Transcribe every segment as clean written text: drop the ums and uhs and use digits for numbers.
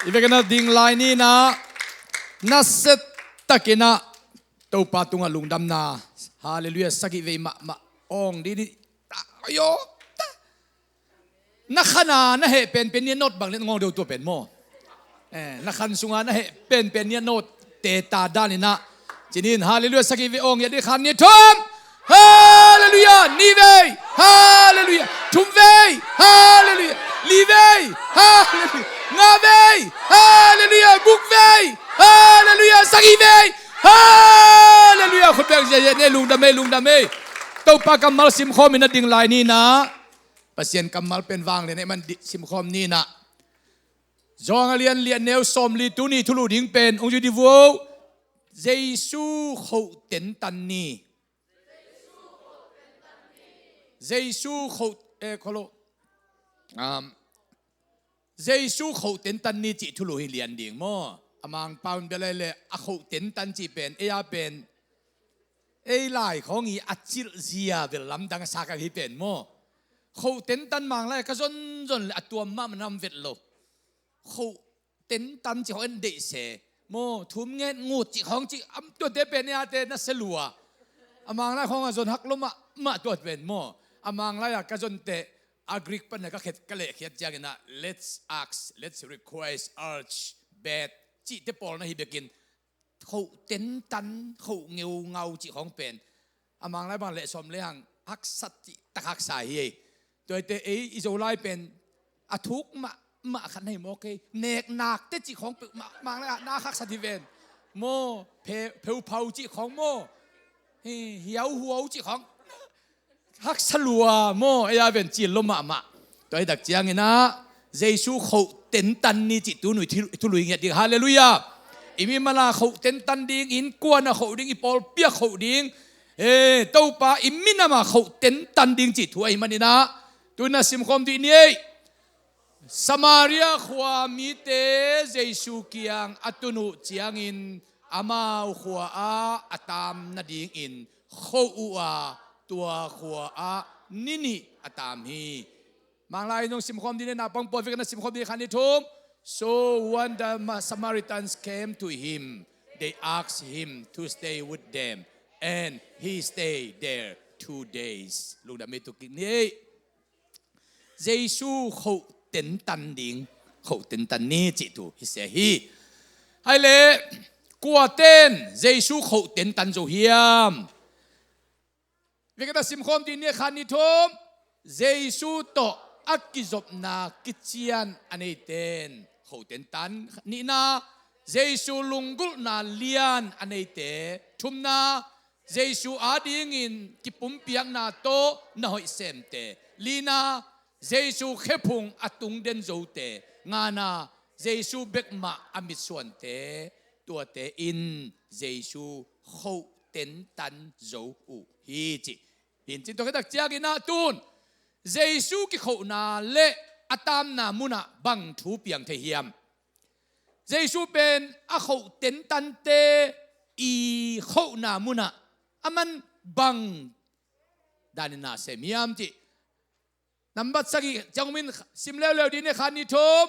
อีเวกันนะดิ่งลายนี้นะนัสเซตะกินะTopa tunga lungdam na hallelujah sagi ve ma ong di ayo na khana na he pen ni not bang le ngong do to pen mo na khan sunga na he pen ni not te ta dan na chinin hallelujah sagi ve ong ya di khan ni thom hallelujah ni ve hallelujah thum ve hallelujah li ve hallelujah nga ve hallelujah buk ve hallelujah sagi ve hallelujah คนแบกเยเนลุงดำเมตัวปากำมัลซิมคอมนะดิ่งลายนี่นะปัสยันกำมัลเป็นวางเลยเนี่ยมันซิมคอมนี่นะจองเลียนเนวสมลีตุนีทุลุดิ่งเป็นองค์ยูดิวูเจซูเขาเต็นตันนี่เจซูเขาโคโลเจซูเขาเต็นตันนี่จิทุลุให้เลียนดิ่งมั่วอมังปาวน์เบลเลยอาเขาเต็นตันจีเป็นเอียเป็นไล่ของอีอัจฉริยะเวลลำดังสักที่เป็นมั่วเขาเต็นตันมังเลยก็จนอัตัวมันนำเวทโลเขาเต็นตันจีเขาเอ็นเดเสมั่วทุ่มเงินงูจีของจีตัวเดเป็นเนี่ยเดนัสลัวอมังเลยของจนหักลมมาตัวเป็นมั่วอมังเลยก็จนเตะอักริกเป็นก็เข็ดก็เลยเข็ดจังนะ let's request urge betจีเตปอลนะฮิเบกินเขาเต็นตันเขาเงาจีของเป็นอามังไรบางเละสมเลี้ยงฮักสัตจิตะฮักสายโดยแต่อิโซไลเป็นอาทุกมาขันให้โมเกเนกหนักเตจีของมังไรนาฮักสัตติเวนโมเพลเผาจีของโมเหี่ยวหัวจีของฮักสลัวโมไอ้ยาเป็นจีลมมาโดยดักเจียงนะเยซูเขาเต็นตันนี่จิตตัวหนุ่ยทุลุยเงี้ยดิฮาเลลูยาอิมิมาลาเขาเต็นตันดิ้งอินกวนเขาดิ้งอีปอลเปียเขาดิ้งเต้าป่าอิมินามาเขาเต็นตันดิ้งจิตถวยมันนี่นะตัวน่ะสิมคอมดีนี่สมาเรียขวามีเตเยซูเกียงอัตุนุเจียงอินอามาขวาอาตามนาดิ้งอินเขาอัวตัวขวานี่อาตามฮีบางรายน้องสิมคอมดีเนี่ยนาปังปอยฟิกันสิมคอมดีขันนี่ทุ่ม so when the Samaritans came to him they asked him to stay with them and he stayed there 2 days ลูกดาเมตุกินี่เยซูเขาเต็นตันดิ่งเขาเต็นตันนี่จิตุฮิเสียฮีไฮเล่กัวเต้นเยซูเขาเต็นตันโจเฮียมฟิกันสิมคอมดีเนี่ยขันนี่ทุ่มเยซูโตอักกิจบนากิจยันอันนี้เต็นเขาเต็นตันนี่นาเยซูลุงกุลนาเลียนอันนี้เตทุมนาเยซูอาดิงินกิปุ่มเปียงนาโตนาหอยเซมเตลีนาเยซูเขพุงอตุงเดนโจเตงานาเยซูเบกมาอมิส่วนเตตัวเตอินเยซูเขาเต็นตันโจอูฮีจิหินจิตัวกระดักเจียกินาตุนเยซูกิเขานาเละอตามนามุนาบังทูเปียงเทียมเยซูเป็นอาเขาเต็นตันเตอีเขานามุนาอามันบังดานินาเซมิยามจินับบัดสักจังมินสิมเลวเลวดีเนี่ยขันนิทบ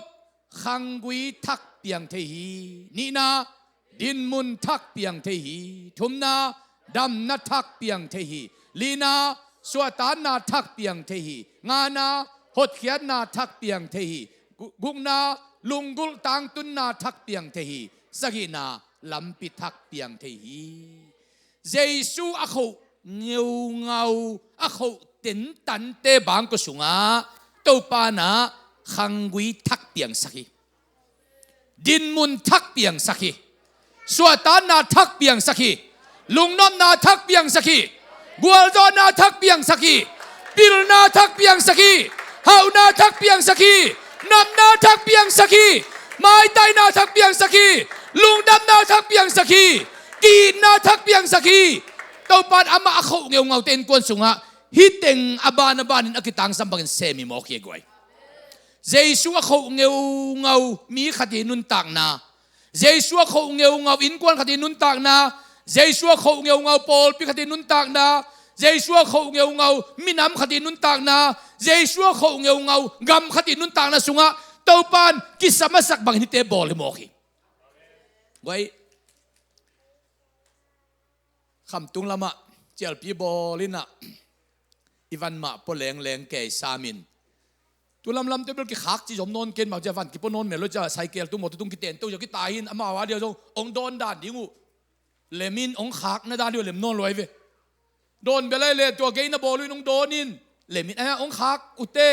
ขังกุยทักเปียงเทีนี่นาดินมุนทักเปียงเทีทุมนาดำนาทักเปียงเทีลีนาสวตานนาทักเปียงเทีงานาหดเขียนนาทักเปียงเทีกุงนาลุงกุลตังตุนนาทักเปียงเทีสกินาลำปิทักเปียงเทีเยซูอาเขาเงาอาเขาเต็นตันเตบางก็สุงาตัวปานาขังกุยทักเปียงสกิดินมุนทักเปียงสกิสวตานนาทักเปียงสกิลุงน้อมนาทักเปียงสกิบัวจอนาทักเปียงสกีปิลนาทักเปียงสกีเฮานาทักเปียงสกีนำนาทักเปียงสกีไม้ไตนาทักเปียงสกีลุงดำนาทักเปียงสกีกีนาทักเปียงสกีตัวปานอามาเขาเงาเต็นกวนสุงะฮิตเต็งอบานอักิตังสัมบังเซมิโมเกียกวยเยซูเขาเงามีคดีนุนต่างนาเยซูเขาเงาอินกวนคดีนุนต่างนาเยซูเขาเงาปอลพิคดีนุนต่างนาเยซูเขาเงามิน้ำคดีนุนต่างนาเยซูเขาเงากำคดีนุนต่างนาสุงะโต pan kisama sak bang ni te bol mo khi wai kham tung lama chel pi bolina ivan ma poleng leng ke samin tulam lam te bel ki khak chi jom non ken ma javan ki ponon melo ja cycle tu mo tu tung ki ten tu yo ki ta hin ama wa dia jong ong don dan dingu lemin ong khak na dan dio lem non loi ve don belai le to ge na bolu nong donin lemin a ong khak ute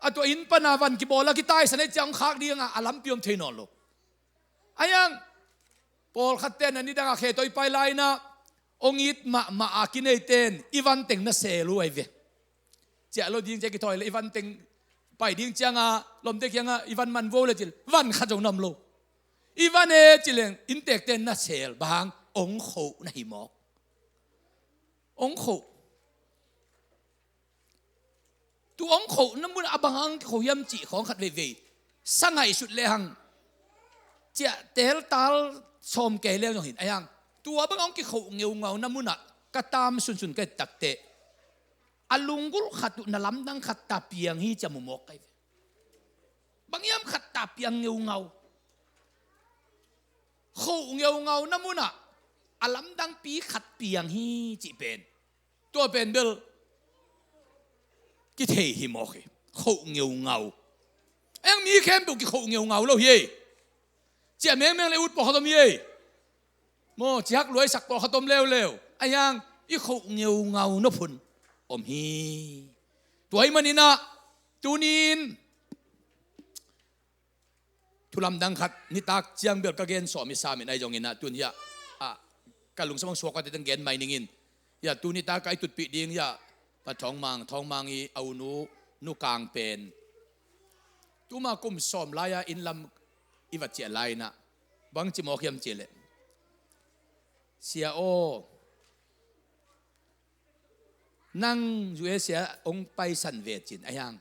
a to in panavan ki bola ki tai sane chang khak dinga alam piom theinon lo ayang pol khaten ani danga khe toi pai lai na ong it ma akinei ten ivan teng na se lu ai ve cha lo ding che ki thoi le ivan teng pai ding changa lom te kyanga ivan man vo le chil van kha jong nam lo ivan e chileng in tek ten na sel bang ong kho na hi mo ong kho tu ong kho na mun abang kho yam chi khong khat ve ve sangai sut le hang cha tel tal som ke le jong hin ayang tua bang ong ki kho ngeu ngau na mun ka tam sun sun ke tak te alungul khatu na lam dang khat ta piang hi cha mu mok kai bang yam khat ta piang ngeu ngau kho ngeu ngau na mun alam dang pi khat piang hi chi pen to pen bel ki thei hi mo khi kho ngeu ngau ang mi khem bu ki kho ngeu ngau lo hi chia meng le ut po khatom ye mo chak loi sak po khatom lew ayang i kho ngeu ngau no phun om hi tuai manina tunin thulam dang khat ni tak chiang bel ka gen so mi sa mi nai jong ina tun ya kalung samang suak ka teng gen mai ningin ya tuni ta kai tut pi ding ya pa thong mang i au nu kang pen tu ma kum som la ya in lam i wat che lai na bang chi mo khiam che le sia o nang jue sia ong pai san ve chin ayang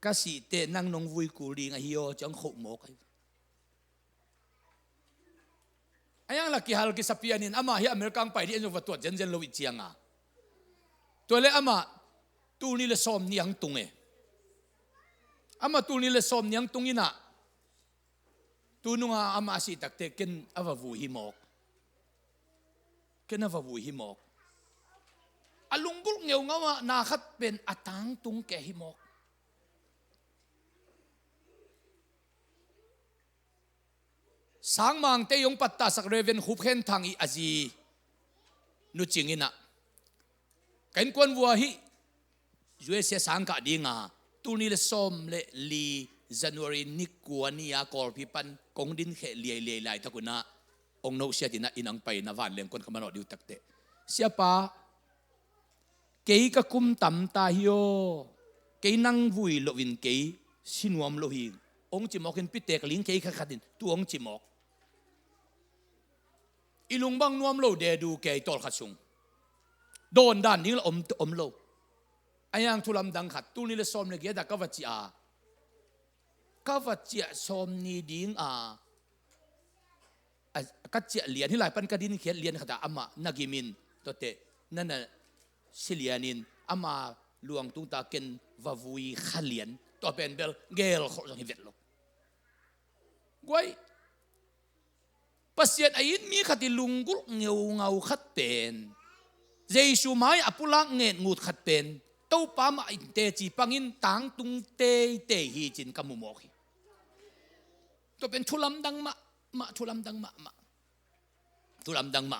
ka si te nang nong vui ku ling a hio chang kho mo kai ayang la ki hal ki sapianin ama hi amerikang pai di en wa tuat jen lo chianga to le ama tu ni le som niang tung e ama tu ni le som niang tung ina tu nunga ama si tak te ken ava vu hi mok ken ava vu hi mok alunggul ngeu ngawa na khat pen atang tung ke hi mok sang mang te yong patta sak reven khup khen thang i aji nu chingina kain kon wa hi jue se sang ka dinga tu ni le som le li January ni kuania kol pi pan kong din khe le lai takuna ong no sia dina inang pai na van leng kon kamano diu takte sia pa kei ka kum tam ta hio kei nang vui lo win kei sinuam lo hi ong chi mokin pi tek ling kei kha khatin tu ong chi mok ilung bang nuam lo de du kei tol khasung don dan ning om lo ayang thulam dang khat tu ni le som le ge da ka vachia som ni ding ka chia lian hi lai pan ka din khian lian khata ama nagimin to te nana silianin ama luang tung ta ken vavui khalian to pen bel gel kho jong hi vet lo goi pasien ain mi khati lungul ngeu ngau khat pen Zeisu mai apulak nget ngut khat pen Topa ma te chi pangin tang tung te hi chin kamu mo khi to pen thulam dang ma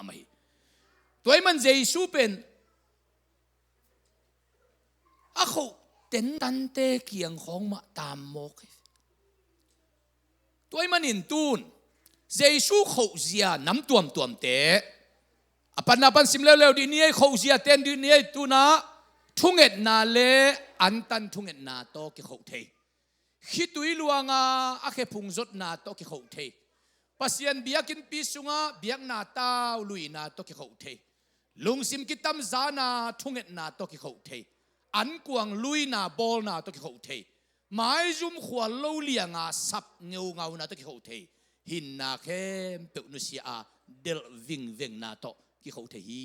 mai toy man Zeisu pen a kho Tentan te kiang khong ma tam mo khi toy man in tun Zeisu kho zia nam tuam te apan sim leo di ni kho zia ten di ni tu na thunget na le antan thunget na to ki kho thei hitui luanga a khe phung zot na to ki kho thei pasien biakin pi sunga biak na ta lui na to ki kho thei lungsim ki tam za na thunget na to ki kho thei an kuang lui na bol na to ki kho thei mai zum khwal lo lianga sap ngeu ngau na to ki kho thei hin na khem pe nu sia del ving na to ki kho thei hi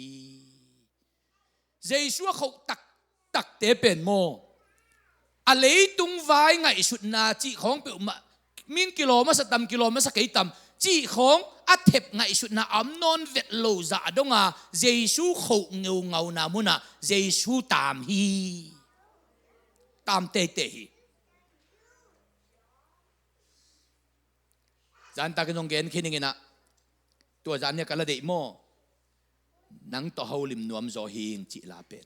Zeisu kho tak te pen mo a lei tung vai ngai sut na chi khong pe ma มินกิโลมาสตัมกิโลมาสเกยตัมจีของอัฐเทบไงสุดนะอัมนอนเวทโลซาดงาเจซูเขาเงาเงานามุนะเจซูตามฮีตามเตเตฮีจันตากินงเกนคิดยังไงนะตัวจันเนี่ยกันละเดโมนังต่อเฮาลิมนวมโซฮิงจิลาเป็น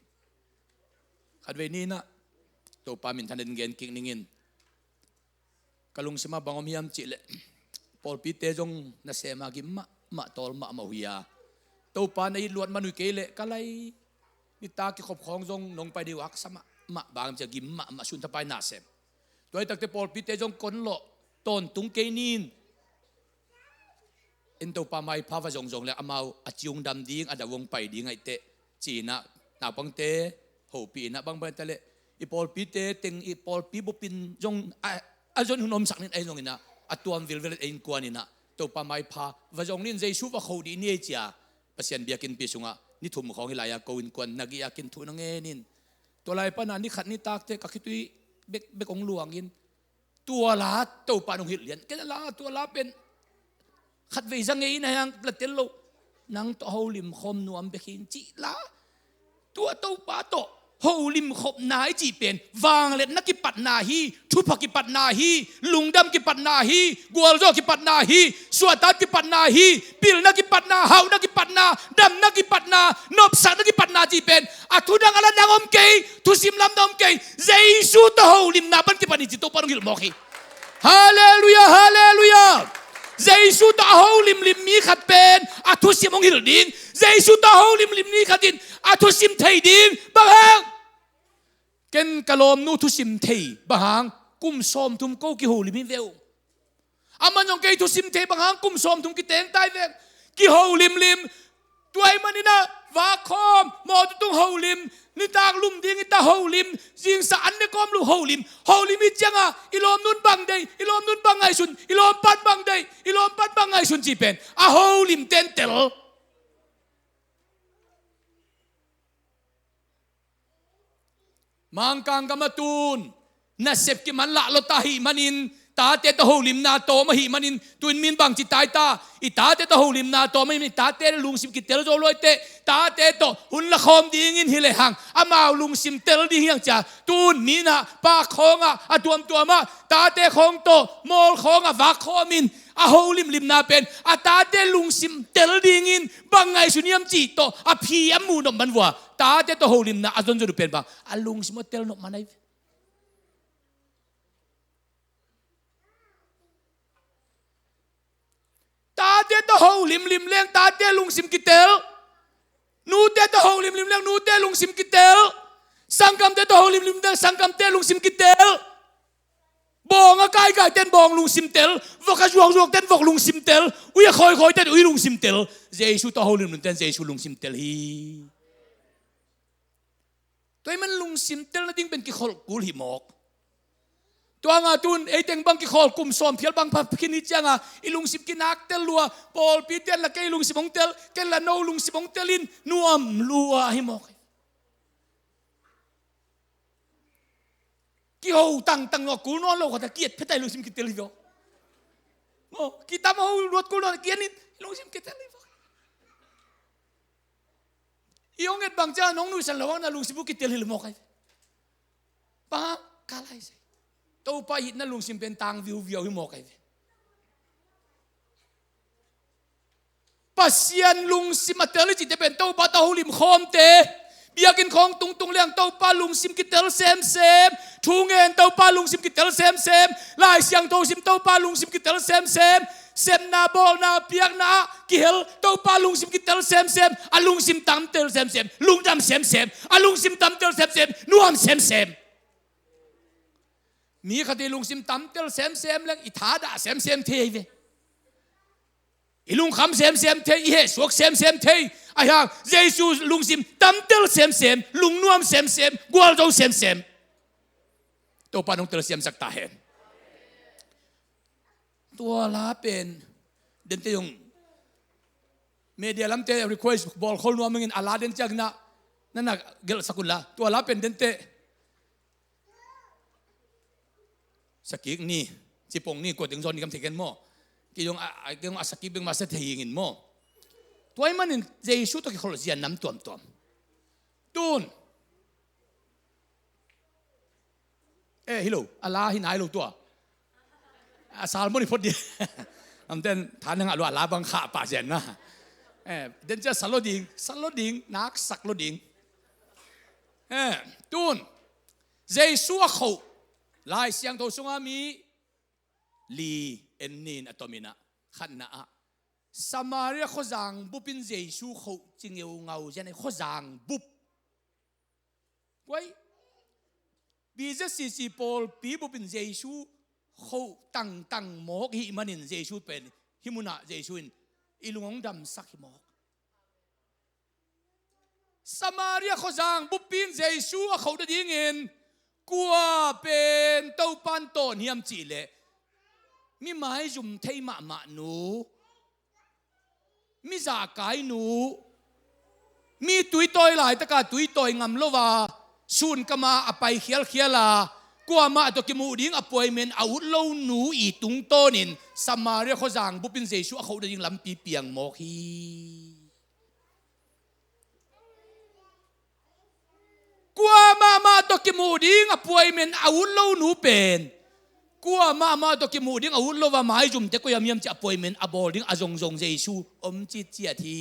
ขัดเวนี้นะตัวปามินทันเดนเกนกิงนิงินกลุงสมาบังอมยามจิเลปอลปีเตจงนาเซมากิมะตอลมะหุยาตัวปาในลวดมนุษย์เกเลกันเลยนิตากิขบของจงนงไปดีวักสมะบางจะกิมมะสุนทไปนาเซมตัวไอ้ตักเตปอลปีเตจงคนโลตอนตุงเกนินอินตัวปาไม่พาวจงเลยอามาอจิงดำดิ้งอาดวงไปดิ้งไอเตจีน่ะนาบังเตหูปีน่ะบังเบนเตเลอีปอลปีเตติงอีปอลปีบุปินจงอาจนหุ่นนมสักนิดไอ้จงนี่นะอัตัววิลเวลเอ็นกวนนี่นะตัวปาไม่พาวจงนี่ใจชูว่าเขาดีนี่จ้าเปอร์เซ็นต์เบียกินปีสุงะนี่ทุ่มของฮิลายาโกวินกวนนักยากินทุนงเงินินตัวไรปานันนี่ขัดนี่ตากเตกักคิดตุยเบกองหลวงกินตัวลาตัวปานงหิลเลียนแค่ลาตัวลาเป็นขัดเวจังไงนะยังละเตลโลนังตัวหูลิมคมนวมเบกินจีลาตัวปาโตหูลิมคบนายจีเป็นวางเล็ดนักกิปัดนาฮีทุพกิปัดนาฮีลุงดำกิปัดนาฮีกัวโจกิปัดนาฮีสวดตากิปัดนาฮีปิลนักกิปัดนาเฮานักกิปัดนาดำนักกิปัดนานบสักนักกิปัดนาจีเป็นอัทุดังอะไรนางอมเกยทุสิมลำนอมเกยเจสุตัวหูลิมนาบันกิปัดนิจิตตัวปานุกิลโมกีฮาเลลูยาฮาเลลูยาเจสุตัวหูลิมมีขัดเป็นอัทุสิมองหิลดินเจสุตัวหูลิมมีขัดดินอัทุสิมไทยดินบางแห่งเกณฑ์กลมนูทุสิมเทบางหางกุมสมทุมโกกิหูลิมิเวลอามันยองเกยทุสิมเทบางหางกุมสมทุมกิเตงใต้เวลกิหูลิมตัวไอ้มันนี่นะวาคอมมอตุงหูลิมนี่ตากลุมดิ้งนี่ตาหูลิมจิงสารนี่กอมลูหูลิมมิจังอ่ะอิลอมนุนบังเดยอิลอมนุนบังไงสุนอิลอมปัดบังเดยอิลอมปัดบังไงสุนจีเป็นอ่ะหูลิมเต็นเตลมังกังกามาตูนน่าเสพกิมันละลตาหิมันินตาเตตหูลิมนาโตมาหิมันินตุนมินบังจิตายตาอีตาเตตหูลิมนาโตไม่มีตาเตลุงซิมกิเตลโจลอยเตตาเตโตหุ่นละคอมดีงินฮิเลหังอามาลุงซิมเตลดียังจ่าตูนมีนะปากคองอ่ะอตัวมาตาเตคองโตมอลคองอ่ะวักคอมินอาหูลิมนาเป็นอาตาเตลุงซิมเตลดีงินบังไงสุนียมจีโตอาพียมมูนมันวัวตาเตโตหูลิมนาอาจนจะดูเป็นบังอาลุงซิมเตลนกมันไอตาเตตหูลิมเลี้ยงตาเตลุงซิมกิเตลนูเตตหูลิมเลี้ยงนูเตลุงซิมกิเตลสังกัมเตตหูลิมเลี้ยงสังกัมเตลุงซิมกิเตลบองอะไก่เต้นบองลุงซิมเตลวกจวกเต้นวกลุงซิมเตลอุยคอยเต้นอุยลุงซิมเตลเจสุตหูลิมเต้นเจสุลุงซิมเตลฮีตัวมันลุงซิมเตลนั่นดิ้งเป็นกิขอลกูหิมอกตัวงาตุนไอเต็งบังกิขอลกุมสอมเพียลบังพับกินิจังอ่ะอีลุงซิมกินักเตลลัวปอลปีเตลละเกลุงซิมงเตลเกลละโนลุงซิมงเตลินนัวมลัวหิมอกกิโฮตั้งงอกูนอนโลกตะเกียดเพชรไตลุงซิมกิเตลิโอโอ้กิตามเอารถกูนอนเกียนินลุงซิมกิเตลิโออีองเอ็ดบางจ้าน้องนุ่ยสันระวังนะลุงซิมกิเตลิโอมอกไอป้ากาไลเซตัวไปหินนั่นลุงซิมเป็นตังวิวหิมอกไอปัสยันลุงซิมมาเตลิจิตเป็นตัวปะตาหูลิมคอมเตเบียกินของตุงเลี้ยงตัวปลาลุงซิมกิเตลเซมทูเงินตัวปลาลุงซิมกิเตลเซมลายเสียงตัวซิมตัวปลาลุงซิมกิเตลเซมนาบอลนาเปียกนากิเฮลตัวปลาลุงซิมกิเตลเซมอาลุงซิมตั้มเตลเซมลุงดำเซมอาลุงซิมตั้มเตลเซมนัวมเซมมีคดีลุงซิมตั้มเตลเซมเรื่องอิทาดาเซมเทยอีลุงคำเซมเทยอีเฮสวกเซมเทยไอ้ห่างเจสูลุงซิมตั้มเตลเซมลุงนัวมเซมกัวโจเซมตัวปานุงเตลเซมสักตาเห็นตัวลาเป็นเดินเตยงเมียลำเตยรีเควสบอลคนนัวมึงอินอาลาเดินจากน่ะนั่นน่ะเกลสกุลละตัวลาเป็นเดินเตสกิกนี่เจ จีปงนี่กดถึงโซนกำเทกันมั่วกี่ยงกี่ยงอาศัยเป็นมาเสถียงินมั่วตัวไอ้มันเจสุตัวกี่คนเสียน้ำตัวตูนฮิโลอะไรหินายลูกตัวสารมุนีพอดีอันเดนฐานยังอะไรลาบังขาป่าเจนนะเดนจะสลดดิงนักสักลดิงตูนเจสุเขาลายเสียงตัวสงามีลีเอ็นนินอัตมินะขันนะสมาเรียข้อจางบุปินเจสุเขาจิงเอวเงาเจนข้อจางบุบไว้บีเจสีสีปอลปีบุปินเจสุเขาตั้งหมอกหิมันอินเจสุเป็นหิมุนะเจสุอินอิลุงดำสักหิมอกสมาเรียข้อจางบุปินเจสุเขาได้ยิงเงินกัวเป็นเต้าปันโตนเฮียมจีเลมีไม้จุ่มเทมะหนูมีจากไก่หนูมีตุยตอยหลายตะกาตุยตอยงำโลวาสูนกมาอไปเขียลากว่ามาตัวกิมูดิ้งอป่วยเมนอาวุธเล่าหนูอีตุงโตนินสมาเรียข้อจางบุปินเจสุเขาได้ยิงลำปีเปียงโมกีกว่ามาตัวกิมูดิ้งอป่วยเมนอาวุธเล่าหนูเป็นกว่ามาตัวกิมูดิ้งอาวุธเล่าว่าไม้จุ่มแต่ก็ยามจะป่วยเมนอบอดิ้งอจงเจสุอมจิตเจียที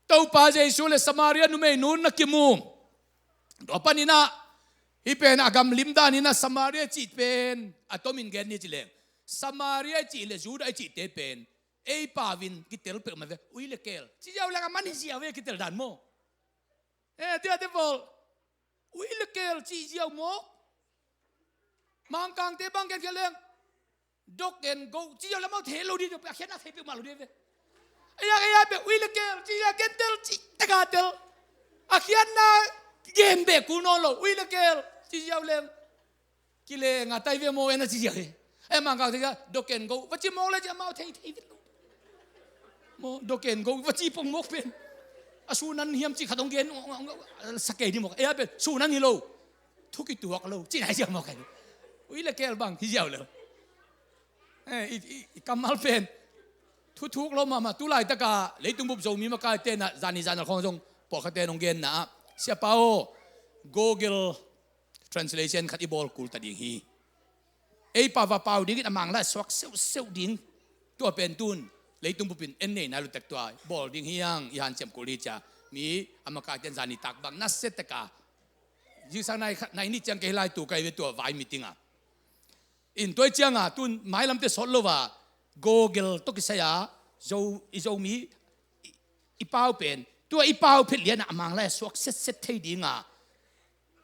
ตัวป้าเจสุเลสมาเรียนุเมนุนนักกิมูตัวปนินะฮิเป็นอากามลิมดานินะสมาเรียจิตเป็นอัตมินเกนนี่จิเลงสมาเรียจิเลจูดไอจิตเตเป็นเอปาวินกิเตลเปิดมาเวอุยเลเกลที่เจ้าเรื่องมันนี่เสียเวกิเตลดันโมเดี๋ยวบอลอุยเลเกลที่เจ้าโมมังกังเตบังเกลเกลงดอกเกนโกที่เจ้าแล้วมาเทโลดีจะไปเขียนอะไรเปิดมาโลดีเวไอ้แบบวิลเกลที่จะเกนเตลที่ตะกาเตลอาเขียนนะเกมเบกุนอโลวิลเกลที่จะเล่นกิเลงอ่ะไตเวโมเอนะที่จะมังกังที่จะดอกเกนโกว่าจีโมเลยจะมาเทโมดอกเกนโกว่าจีปงโมเป็นสูนันเฮียมจีขัดองเกนสเกดีโมเป็นสูนันฮิโลทุกิตัวกโลจีไหนจะมาแข่งวิลเกลบังที่จะเลยกำมัลเป็นทุกๆเรามาตุลายตะกาเลยตุ้มบุบโจมีมากายเต้นจานิจานของจงปอกเต้นองเกนนะเสียเป้า Google Translation ขัดอีบอลกูตัดดิ่งฮีไอ้ป่าวป่าวดิ่งอันมังละสวักเซลดิ่งตัวเป็นตุนเลยตุ้มบุบเป็นเอ็นเน่นาลุตักตัวบอลดิ่งฮียังยันเจมกุลีจ้ามีอามากายเต้นจานิตักบังนัสเซตตะกายิ่งสักในนี่จังเกลายตัวไกลตัวไวมิติงอ่ะอินตัวจังอ่ะตุนหมายลำเตสโลวาGoogle ตุกเสียโจมีอีเป้าเป็นตัวอีเป้าเพื่อเลี้ยงมังเลยสวกเซ็ตที่ดีงา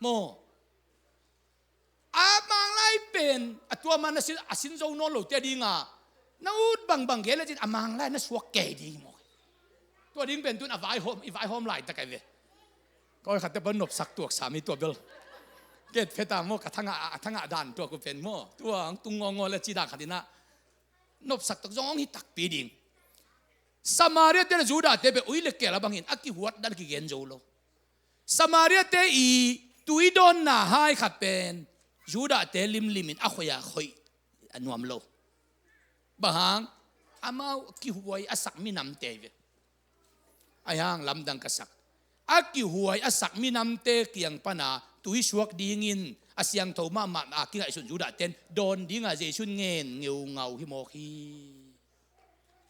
โมมังเลยเป็นตัวมันน่ะสินโจโนโลเตดีงาน้าอุดบังเกลจิตมังเลยน่ะสวกเกดีโมตัวดิ้งเป็นตัวอีไวโฮมไลท์ตะไคร้เวก็ขัดแต่บนนบสักตัวสามีตัวเบลเกตเพตาโมกับทั้งด่านตัวกูเป็นโมตัวตุงงอและจีดาขัดินะนบสักตกจองฮิตักปีดิ่งสมาเรียเตจูดาเตเปอุยเล็กเกลบังหินอักกิหัวดันกิเกนโจโลสมาเรียเตอีตุยดอนนาไฮขัดเป็นจูดาเตลิมินอะขยาขยอันวมโลบางอามากิหัวอสักมินำเตเวอายังลำดังกษักอักกิหัวอสักมินำเตเกียงปนาตุยสวกดิ่งินอาเซียงโทมากิงไอสุนยูดาเต้นโดนดิ้งอาเจชุนเงินเงียวเงาฮิโมคี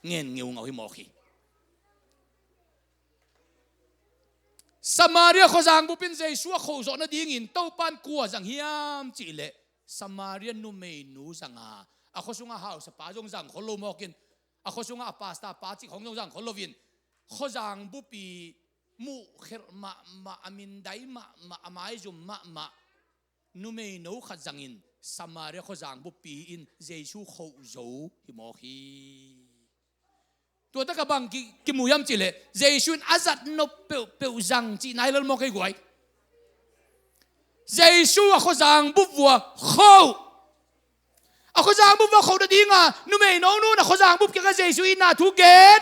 เงินเงียวเงาฮิโมคีสมาเรียข้อจางบุปินเจชัวโคจรดิ้งินเต้าปันกัวจังเฮียมจิเลสมาเรียนุเมนูจังอาข้อสุงอาหาวสปาจงจังขลุ่มกินอาข้อสุงอาปาสตาปาจิของจงจังขลุ่มวินข้อจางบุปีมุเขลมาอามินไดมาอาไมจุมมานุเมนูขัดจังอินสมาเรียข้อจางบุปีอินเจชูโคโจฮิโมคีตัวตะกบังกิมุยมจิเลเจชูนอาจัดนบเปวจังจีนายลโมกีกวยเจชูข้อจางบุบัวโคข้อจางบุบัวโคได้ดีงานุเมนูนู่นข้อจางบุบกิกเจชูอินนาทุเกต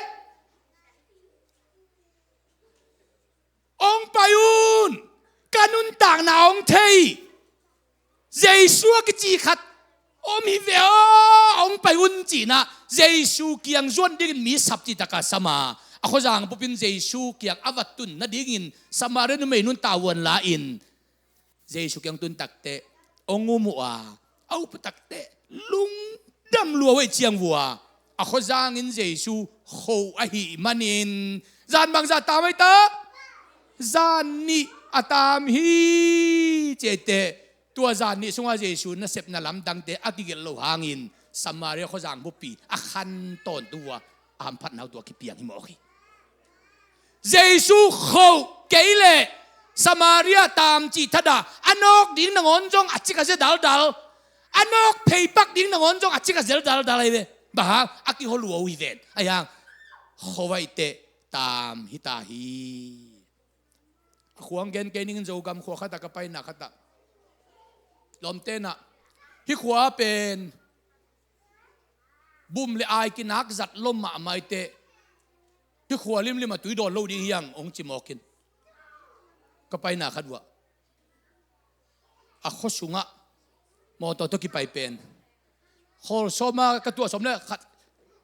องไปอุนการนุนต่างนาองเทยเยซูกิจีขัดอมีเวอองไปอุนจีนะเยซูเกียงจวนดิ้งมีสับจิตกาสมาอโคจางปุ๊บเป็นเยซูเกียงอวัตตุนนัดดิ้งสมาเรนไม่นุนตาวันลาอินเยซูเกียงตุนตักเตองงูมัวเอาปตักเตลุงดำลัวไว้เจียงวัวอโคจางอินเยซูโคอหิมันินจานบางจานตามไม่ตาจานนี่อาตามฮีเจเตตัวจานนี่สงฆ์เยซูนั่นเสพนั่นลำดังเตอกิเกลโลหางินสมาเรียเขาจางบุปีอาคันตอนตัวอามพัดเอาตัวคิดเปียงหิมอกีเยซูเขาเกลสมาเรียตามจีทัดาอันนกดิ้งนงอนจงอัจฉริยะดัลอันนกเพย์ปักดิ้งนงอนจงอัจฉริยะดัลอะไรเว้บ้าอากิฮอลัววิเวนไอ้ยังเขาไว้เตตามฮิตาฮีขวางเกณฑ์นิ่งโจกำขวาขัดตะกับไปหนักขัดตะลมเต้นอ่ะฮิขวาเป็นบุมเลไอกินักจัดลมมาไม่เตฮิขวาลิมมาตุยโดนโลดียังองจิมอกินก็ไปหนักขัดวะอ่ะข้อสุงะมอตัวตกิไปเป็นข้อสมากระตัวสมเนี่ย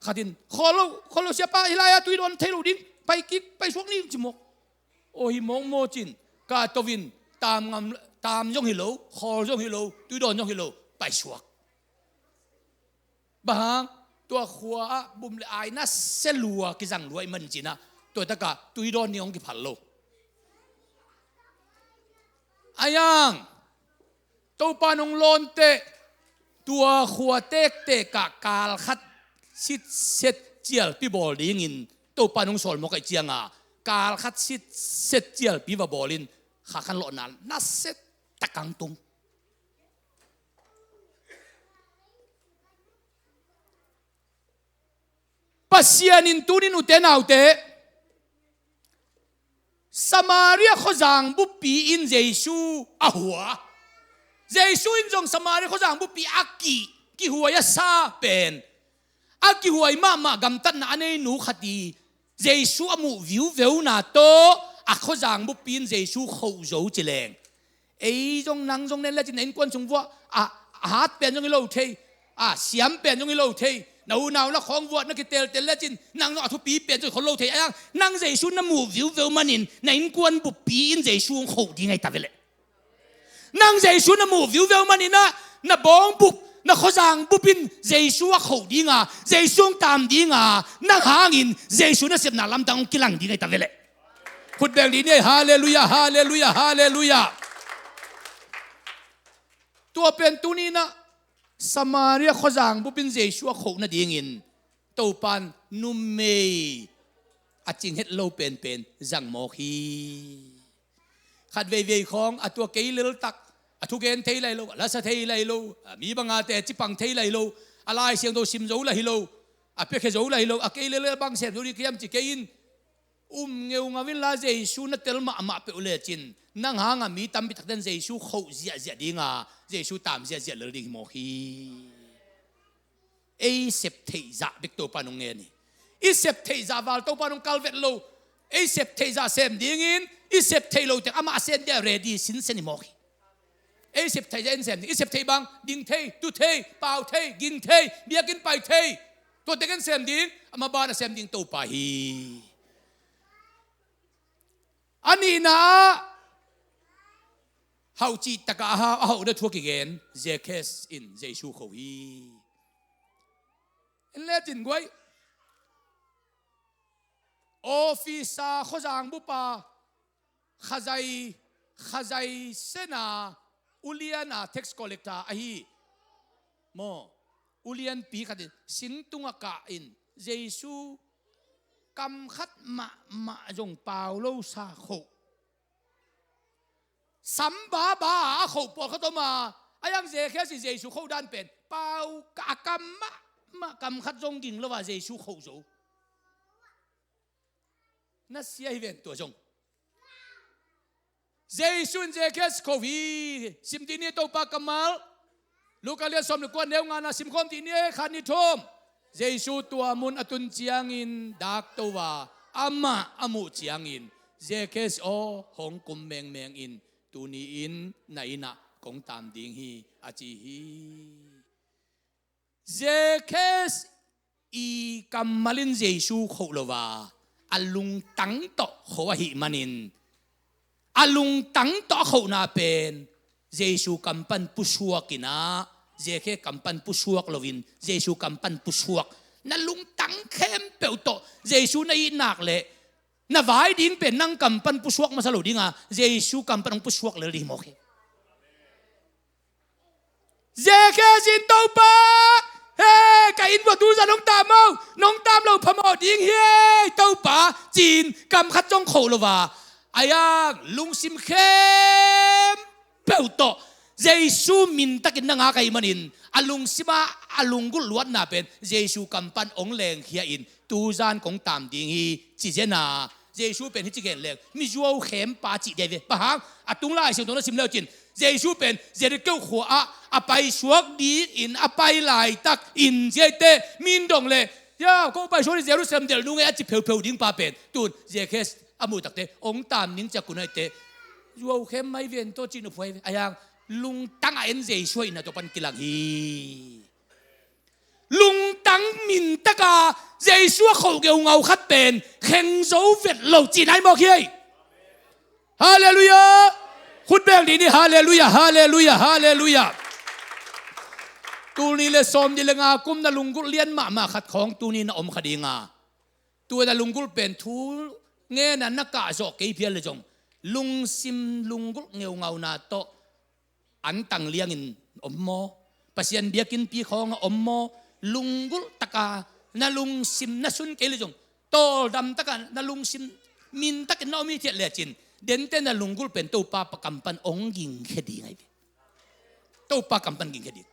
ขัดินข้อเราเสียป้าฮิลายตุยโดนเทโลดิ้งไปกิ๊กไปช่วงนี้จิมอกโอ้ยมองโมจินกาตวินตามยงฮิโลคอยงฮิโลตุยดอนยงฮิโลไปชวกบางตัวขวาบุมเลไอน่าเซลัวกิจังรวยมันจีนะตัวตะกะตุยดอนนี่องกิพัลโลอายังตัวปานองลอนเตตัวขวาเตกเตกะกาลขัดชิดเซตเจียลปีบอลลิงินตัวปานองสอนมกไอเจียงอ่ะกาลขัดชิดเซตเจียลปีบอลลินขาขันหล่อนั้นน่าเซตตะกังตุงปัสยานินตูนินุเตนเอาเตสมาเรียขจางบุปปีอินเยซูอาหัวเยซูอินจงสมาเรียขจางบุปปีอากิหัวยาซาเป็นอากิหัวยมากำตันอันนี้หนูขดีเยซูอามูวิวเววนาโตอาขจางบุปปีนเยซูเขาโจจิเลงไอ้จงนังจงเน้นและจิเน้นกวนจงว่าหาเป็นจงกิโลเทเสียมเป็นจงกิโลเทนาวละของวัวนักเตลเตลและจินนังนอทุปีเป็นจงเขาโลเทไอ้ยังนังเยซูน้ำมูวิวเวลมันนินเน้นกวนบุปปีนเยซูเขาดีไงตาเวลนังเยซูน้ำมูวิวเวลมันนินนะบองบุปนักขจางบุปินเยซูเขาดีงาเยซูตามดีงานักหางินเยซูน่ะเสียบนาลำดังกิลังดีไงตาเวลขุดแบงดีเนี่ยฮาเลลูยาฮาเลลูยาฮาเลลูยาตัวเป็นตัวนี้นะสมาเรียขจางบุปินเยซูเขาน่ะดีงินตัวปันนุ่มเมย์อาจิงเฮ็ดโลเป็นจังโมฮีขัดเวของตัวเกย์เลตักทุกเกณฑ์เทไลโลลาสเทไลโลมีบางอาแต่จิปังเทไลโลอะไรเสียงโดซิมโจไลโลเปียกโจไลโลเกย์เลบางเสียงดูดิเกียมจิเกย์เงวงาวินลาเยซูนัตเตลมาเปอุเลจินนังหางมีตัมบิทักเดนเยซูเขาเสียดีงาเยซูตามเสียเลยดิโมฮีเอเซปเทจ่าบิกตัวปานงเงินอีเซปเทจ่าวาลตัวปานงคาลเวตโลเอเซปเทจ่าเซมดีงินอีเซปเทโลแต่อามาเซนเดียเรดี้สินเซนิโมฮีเอเซปเทจ่าเอ็นเซมอีเซปเทบังดิงเทตุเทเปล่าเทกินเทเบียกินไปเทตัวเด็กกันเซมดิงอามาบานเซมดิงตัวไปฮีอันนี้นะเขาจีตะกะเขาได้ทั่วกี่เกณฑ์เจคสอินเจชูเขาฮีเล่จินกวยออฟฟิศข้าจางบุปผาข้าใจเสนาอุเลียนเท็กซ์คอลเลกตาอาฮีโมอุเลียนปีขัดสิงตุงกะอินเจชูกำคัดมาจงเปล่าโลซาโคสัมบาโคปอดเขาตัวมาไอ้ยังเจแค่สิเจชูเขาด้านเป็นเปล่ากะกำคัดจงกิ่งแล้วว่าเจชูเขาโจนั่นเสียเหตุตัวจงเจชูเจแค่โควิสิมทีนี้ตัวปากกำมัลลูกเลี้ยงสมนึกว่าเนื้องานสิมคมทีนี้ขันนิทมเยซูตัวมุนอตุนเจียงอินดักตัวอามาอามุเจียงอิน Zacchaeus o hong kum meng in tu ni in na ina kong tam ding hi achi hi Zacchaeus i kamalin Zeisu Khoh lova alung tang to Khoh hi manin alung tang to Khoh na pen Zeisu kampan pusuak ina Zacchaeus kampan pusuak lovin Zeisu kampan pusuak na lung tang khempeuh to Zeisu na inak le na vai ding pen nang kampan pusuak masalo dinga Zeisu kampan pusuak le ri mo ke Zacchaeus in Topa hey ka in bo tu za nong tam lo phamo ding he Topa chin kam khat jong Khoh lova ayang lung sim khem peu to Zeisu min takin na nga kay manin alung sima alung gul luat na pen Zeisu kampan ong leng khia in tu zan kong tam ding hi chi jena Zeisu pen hi chi gen leng mi zuo khem pa chi de ve pa hang atung lai sim to sim leo chin Zeisu pen zeri keu khua a pai suak di in a pai lai tak in jete min dong le ya ko pai so ni Jerusalem del nu nge a chi peu ding pa pen tun Zacchaeus amu tak te ong tam ning cha kunai te zuo khem mai ven to chi nu phoi ayang lung tang a en Zeisu ina to pan kilang hi lung tang min taka Zeisu Khoh geu ngau khat pen kheng zo vet lo chi nai mo khi hallelujah khut beng di ni hallelujah hallelujah hallelujah tu ni le som di le nga kum na lungul lian ma khat khong tu ni na om khadinga tu na lungul pen thu nge na na ka zo ke phial le jong lung sim lungul ngeu ngau na to an tang liang in om mo pasien biakin pi khong om mo lungul taka na lung sim na sun ke le jong to dam taka na lung sim min tak no mi thiat le chin den te na lungul pen Topa pakampan ong ging khedi ngai Topa kampan ging khedi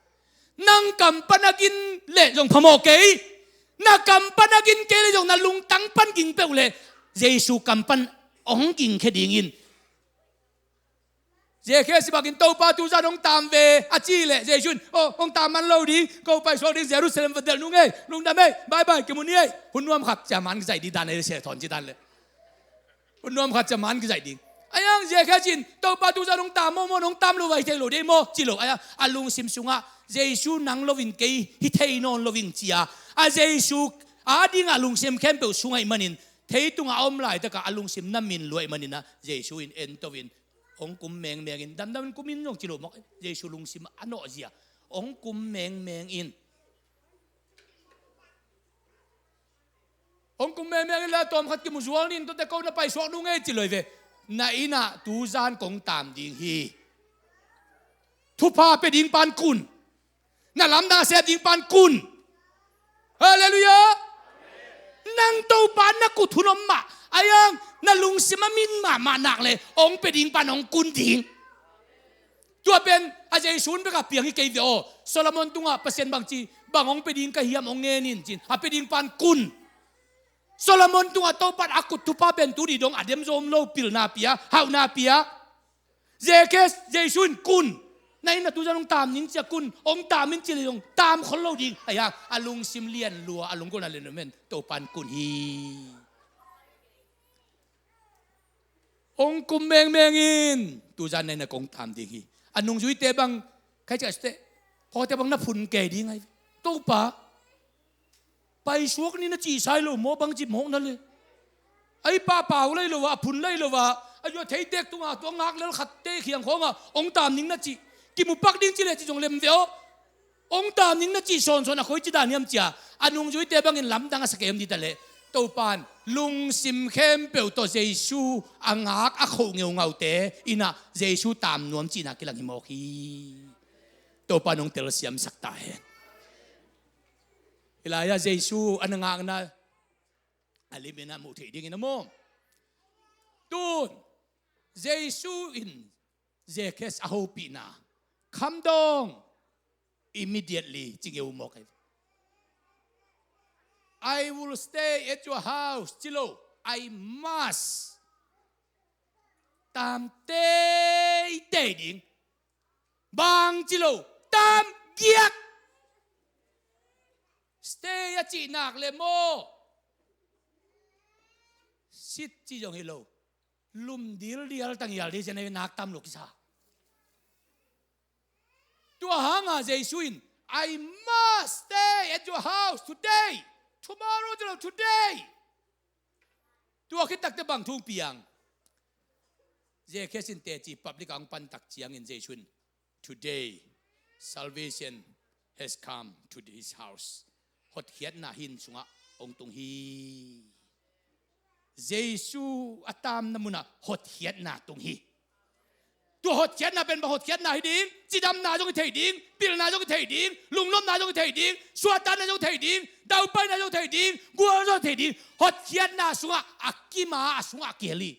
nang kampan agin le jong phamo ke na kampan agin ke le jong na lung tang pan ging pe le Zeisu kampan ong ging khedi in Zacchaeus bagin Topa tu za dong tam ve achi le Zeisu ong tam man lo di ko pai so di Jerusalem vedel nu nge lung da me bye bye ke mun ye hun nuam khat jaman ki zai di dan ne se thon chi dan le hun nuam khat jaman ki zai di ayang Zacchaeus in Topa tu za dong tam mo nong tam lo vai thei lo de mo chi lo aya alung sim sunga Zeisu nang lovin ke hi thei non lovin chia a Zeisu a ding alung sim khempeuh sungai manin thei tunga om lai ta ka alung sim na min loi manina Zeisu in entovin ong kum meng in dam kumin nong chilo mok Zeisu lung sim ano zia ong kum meng in ong kum meng in la tom khat ki muzual nin to te ko na pai sok nu nge chiloi ve na ina tu zan kong tam ding hi thupha pe ding pan kun na lam da se ding pan kun hallelujah nang to pan na ku thunom ma ayang na lung sima min ma nak le ong pe ding pan ong kun ding tua pen a Zeisun be ka piang hi ke ve o Solomon tunga pasien bang chi bang ong pe ding ka hiam ong nge nin chin a pe ding pan kun Solomon tunga to pat akut thupha pen tu di dong adem zom lo pil na pia hau na pia Zacchaeus Zeisun kun nay na tu janong tam ning chia kun ong tam min chi le dong tam khol lo ding ayang alung sim lian lua alung ko na le men to pan kun hi ong kum meng in tu jan nei na kong tam ding hi anung zui te bang kai cha ste ho te bang na phun ke ding ai Topa pai suak ni na chi sai lo mo bang chi mo na le ai pa pau le lo wa phun le lo wa ayo thei tek tunga to ngak le khat te khiang khonga ong tam ning na chi ki mu pak ding chi le chi jong lem veo ong tam ning na chi son a khoi chi dan yam chia anung zui te bang in lam dang a sakem di ta le Topan lung sim khempeuh to Zeisu angak a Khoh ngeu ngau te ina Zeisu tam nuam chi na kilang hi mo khi Topa nong tel siam sakta he ilaya Zeisu anangak na alimena mu thei ding ina mo tun Zeisu in Zacchaeus a ho pi na kham dong immediately chingeu mo kai I will stay at your house chilo I must tam te ding bang chilo tam giak stay at chi nak le mo sit chi jong hello ลุมดีลเดียลตั้งยาลีจะในนักตำลูกซาตัวหางาเจสุอิน I must stay at your house today tomorrow today ตัวคิดตักตะบังทุ่งเปียงเจแค่สินเตจีปับลิกังปันตักเจียงอินเจสุน today salvation has come to this house หดเขียนนาหินสุงะองตุงฮีเจสุอัตามนมุนะหดเขียนนาตุงฮีตัวหดเขียนนาเป็นบ่หดเขียนนาให้ดิ้งจีดำนาจงเทยดิ้งปิลนาจงเทยดิ้งลุงล้มนาจงเทยดิ้งสวดตันนาจงเทยดิ้งดาวไปนาจงเทยดิ้งกัวจงเทยดิ้งหดเขียนนาสุงะอักกิมาสุงะเกลี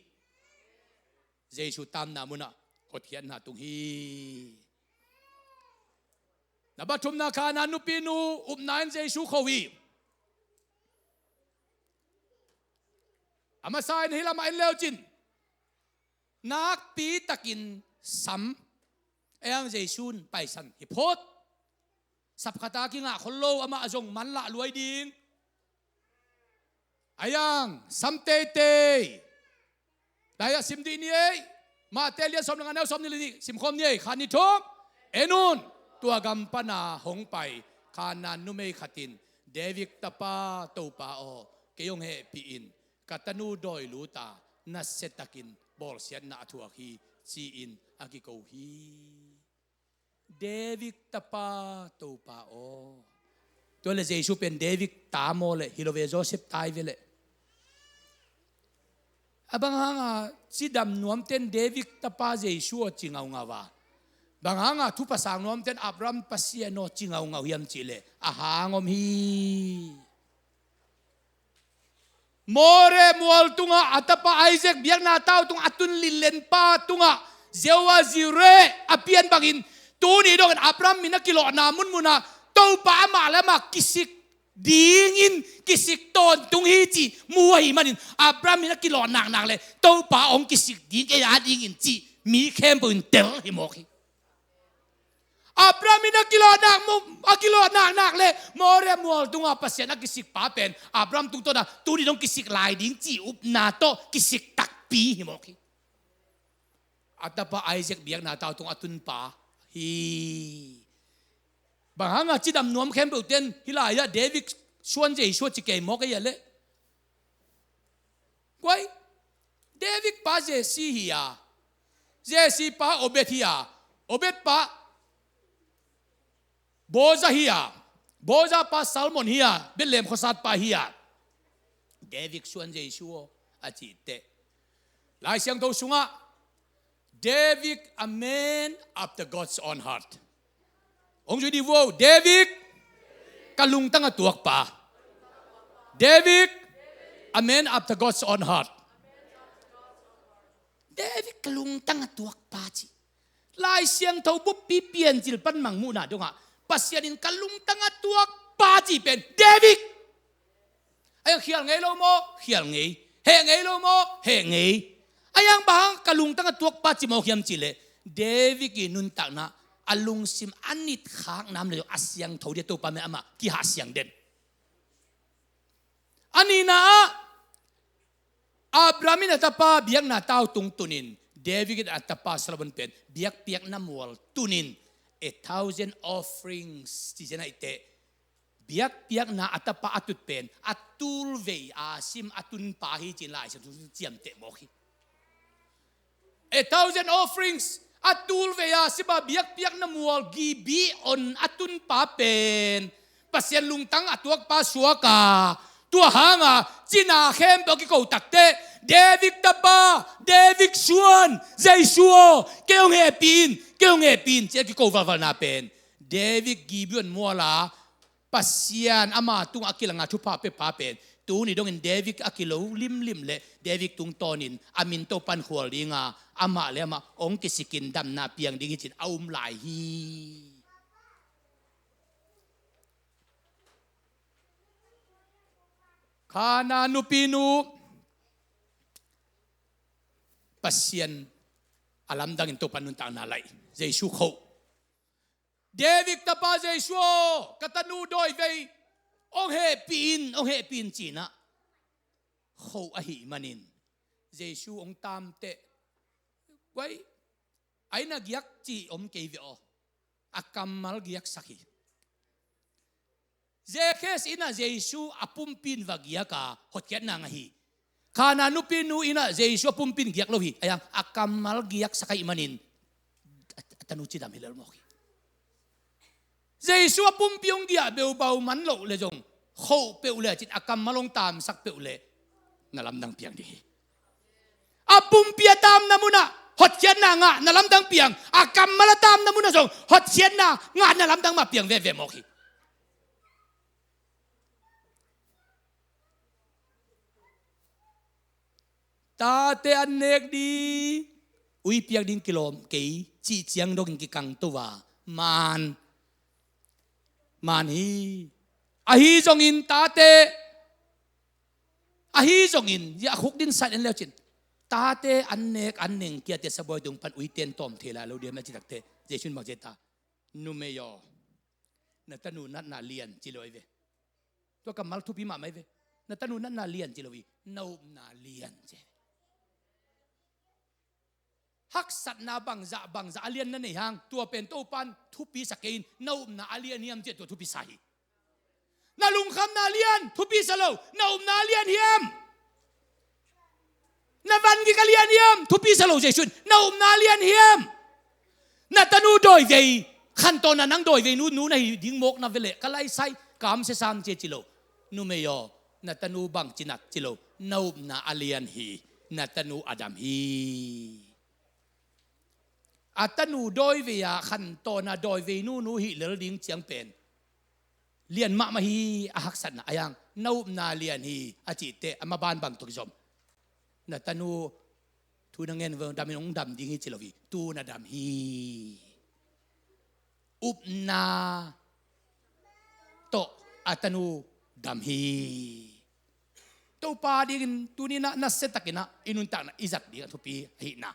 เจสุตามนามุนะหดเขียนนาตุงฮีนับชุมนาคานานุปินูอุปนายเจสุโควีอามาสายนี่ละมาอินเลวจินนักปีตะกินซ้ำเอ็งเจสุนไปสันฮิพอดสับขตากิงะคนโลอามาจงมันละรวยดิ้งอายังซ้ำเตเตได้ยาสิมดีนี่มาเตลียสมนังานเอาสมนี่เลยสิมคมนี่ขานิทงเอนุนตัวกำปนาหงไปขานานุเมขัดินเดวิกตาปาตูปาโอเกยงเฮปีอินกัตนูดอยลูตานัสเซตกินบอลเสียนนาทัวฮีซีอินอากิโกฮีเดวิกตาปาตูปาโอตัวเลเจสุเป็นเดวิกตาโมเลฮิโลเวโจเซปตายเวเลบางครั้งจีดำนวมเต้นเดวิกตาปาเจสุจิงเอางาวาบางครั้งทุพสางนวมเต้นอับรัมปัสเยโนจิงเอางาวยามจิเลอาหางอมฮีโมเรมัวตุงะอัตปาไอเซกเบียงนาเต้าตุงอัตุนลิเลนปาตุงะเจวาซิเรอเปียนบังอินตูนี่ดงอับรัมมินักกิโลนามุนมุนาโตปามาแล้วมากิสิกดิ้งอินกิสิกตอนตุงฮีจีมัวหิมันอินอับรัมมินักกิโลหนักเลยโตปาองกิสิกดิ้งเอียดิ้งอินจีมีเข้มปืนเต๋อหิมอกีอับรามินักกิโลหนักมุอักกิโลหนักเลยโมเรมัวตุงอับเสียนักกิสิกป้าเป็นอับรามตุงตัวน่ะตูนี่ต้องกิสิกลายดิ้งจีอุบนาโตกิสิกตักปีหิมอกีอัตปาไอเซกเบียงนาเต้าตุงอัตุนป้าฮีบางครั้งจีดำนวมเข้มเปเต้นฮิลายะเดวิกชวนเจชวนจิเกมอกยังเลยกวยเดวิกป้าเจซีฮียาเจซีป้าโอเบทียาโอเบตป้าโบซาฮียาโบซาป้าซัลมอนฮียาเบลเลมขสัตป้าฮียาเดวิกชวนเจชัวอาจิเตหลายเสียงโตสุงะเดวิก a man after God's own heart องค์จุดีโวเดวิกกะลุงตั้งตัวป้าเดวิก a man after God's own heart เดวิกกะลุงตั้งตัวป้าจีลายเสียงโตบุบปีเปลี่ยนจิลปันมังมูนาดงะปัสยานินกะลุงตั้งตัวป้าจีเป็นเดวิกไอ้เขียนไงโลโมเขียนไงเฮงไงโลโมเฮงไงไอ้ยังบางกะลุงตั้งตัวป้าจีโมเขียนจิเลเดวิกนุนตักนะอลุงซิมอันนิดข้างน้ำเลยอาเซียงเท่าเดียวตัวป้าแม่อามากี่หาเสียงเด่นอันนี้นะอับรามินอัตป้าเบียงนาเต้าตุงตุนินเดวิดอัตป้าสลับเป็นเบียกเปียกน้ำวัวตุนิน 1,000 offerings ที่จะไหนเตะเบียกเปียกนาอัตป้าอัตุเป็นอัตุลเวอาซิมอัตุนป้าฮิจินไลฉันทุกเจียมเตะโมกิ 1,000 offerings อัตุลเวอาซิบะเบียกเปียกน้ำวัวกีบีออนอัตุนป้าเป็นปัสยันลุงตั้งอัตวกป้าสัวกาตัวหางอ่ะจีน่าเข้มบอกกี่กูตักเตะเดวิกตาปาเดวิกชวนใจชัวเกี่ยวเงปีนเจ้ากี่กูฟังนาเป็นเดวิกกีบิอนมัวลาปัสยันอามาตุงอากิลังอาชุพาเปป้าเป็นตูนี่ดงเงินเดวิกอากิโลลิมเลยเดวิกตุงตอนินอามินโตปันหัวลิงาอามาเลยมาองกิสิกินดำนาเปียงดิ้งจินเอาหลายฮีขานานุปีนูปัสยันอาลัมดังอินโตปันนุนต่างนาไลเจสุโคเดวิกตาปาเจสุกัตนูโดยเวองเฮปีนจีนะโคอหิมันิน Zeisu ông tam tệ quay ai na giặc chỉ ông kêu vợ akamal giặc sakhi Zacchaeus ina Zeisu apumpin và giaka hot kiat na ngahi kana nupin nu ina Zeisu apumpin giak lohi ayang akamal giak sakai imanin tanu chi dam hilal moki Zeisu apumpiong giak beu bau man lo le jong Khoh peu le chit akamalong tam sak peu le nalamdang piang di apumpia tam namuna hot kiat na nga nalamdang piang akamal tam namuna jong hot kiat na nga nalamdang ma piang ve moki ta te an nek di ui piak ding kilom kei chi chiang dong ki kang towa man hi a hi jong in ta te a hi jong in ya khuk din sat en leo chin ta te an nek an neng kia te saboy dong pan ui ten tom thela lo dia ma chi tak te jesun ma jeta nu me yo na tanu nat na lian chi loi ve to kamal thu pi ma mai ve na tanu nat na lian chi loi no na lian je hak sat na bang za alien na nei hang tua pen to pan thupi sakein no na alien hiam je to thupi sahi na lung kham na alien thupi salo no na alien hiam na van gi kalian hiam thupi salo jesun no na alien hiam na tanu doi vei khan to na nang doi vei nu na hi ding mok na vele kalai sai kam se sam che chilo nu me yo na tanu bang chinat chilo no na alien hi na tanu adam hi atanu doi ve ya khan to na doi ve nu hi lel ding chiang pen lian ma hi a hak san na ayang no na lian hi a chi te ama ban bang to jom na tanu thu na ngen veng dam ong dam ding hi chilovi tu na dam hi up na to atanu dam hi Topa ding tu ni na setakina inun ta na izat ding thupi hi na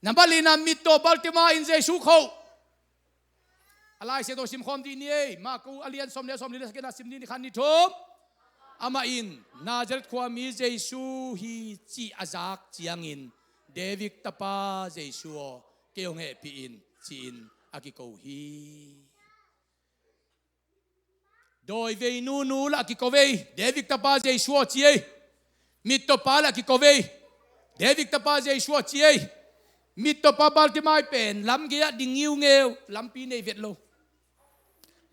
Nambalina mito Baltimore in Zeisu Khoh alai se do sim khom di ni ma ku alian som le sakena sim ni khan ni thop ama in Nazareth khwa mi Zeisu hi chi azak chiang in David Topa Zeisu keong he pi in chin akiko hi doi ve nu la akiko ve David Topa Zeisu chi mito pa la akiko ve David Topa Zeisu chi mit to pa Baltimore pen lam gea ding yiu ngeu lam pi nei vet lo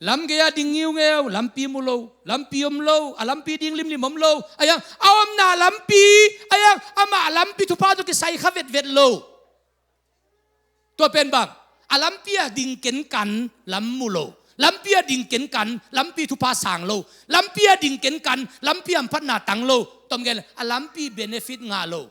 lam gea ding yiu ngeu lam pi mu lo lam pi lo lam pi ding lim mom lo ayang awam na lam pi ayang ama lam pi thu pa to ki sai kha vet lo to pen bang alam pi ding ken kan lam mu lo lam pi ding ken kan lam pi thu pa sang lo lam pi ding ken kan lam pi am phat na tang lo tom gel alam pi benefit nga lo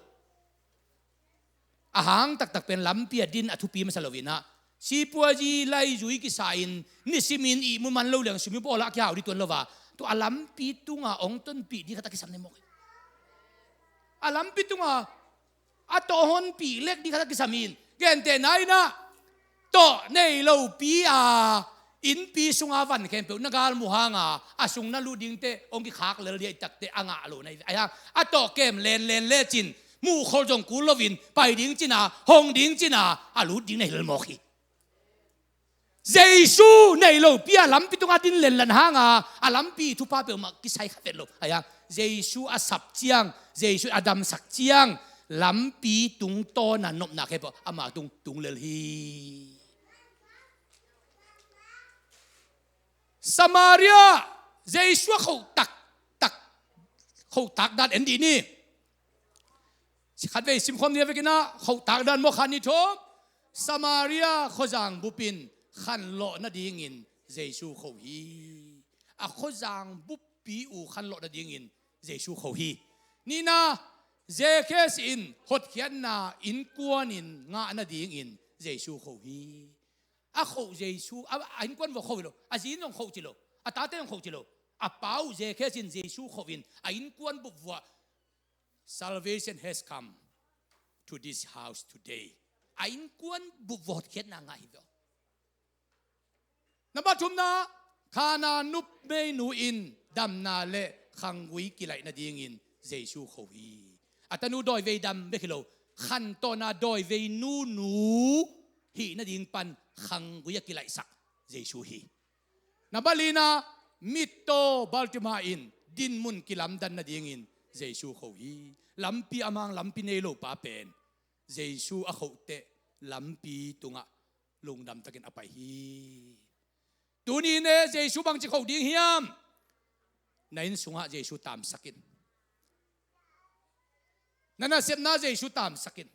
ahang tak pen lampia din athupi masalovina si puaji lai zui ki sain ni simin i mu man lo leng simi bola kya ri ton lova to alampi tunga ong ton pi di kata ki samne mo alampi tunga atohon pi lek di kata ki samin gente nai na to nei lo pi a in pi sunga van khempeuh nagal muhanga asung na lu ding te ong ki khak le li tak te anga lo nai aya ato kem len le chin mu khol jong ku lovin pai ding china hong ding china alu ding nei lel moki Zeisu nei lo pia lampi tunga tin len lan hanga alampi thupa pe ma ki sai khavet lo aya Zeisu asap chiang Zeisu adam sak chiang lampi tung to na nop na khepo ama tung lel hi Samaria Zeisu khou tak dan endi ni khát về sim khom nia về cái na khẩu tạc đàn mo khăn ni thop Samaria khojang bupin khăn lo na ding in Zeisu khẩu hi a khojang bupi u khăn lo na ding in Zeisu khẩu hi ni na Zacchaeus in hot khian na in quan in nga na ding in Zeisu khẩu hi a khẩu Zeisu a in quan vô khẩu lo a zin nong khẩu chi lo a ta te nong khẩu chi lo a pau Zacchaeus in Zeisu khẩu in a in quan bu wa Salvation has come to this house today. Ain kuan buvot khet na ngai do. Nabatum na khana nup me nu in dam na le khangui kilai na ding in Zeisu khohi. อัตนูดอยเวดำเบคิโลขันโตนาดอยเวนูนูฮีนาดิงปันขังกุยกิไลสักเยซูฮีนาบาลีนามิโตบัลติมาอินดินมุนกิลัมดันนาดิงอินเยซูเขาฮีลัมปีอมังลัมปีเนโลปาเป็นเยซูอาเขาเตลัมปีตุงะลุงดำตะกินอภัยฮีตัวนี้เนเยซูบังจะเขาดิ้งเฮียมในนั้นสุงะเยซูตามสักินนั่นน่ะเสียน่าเยซูตามสักิน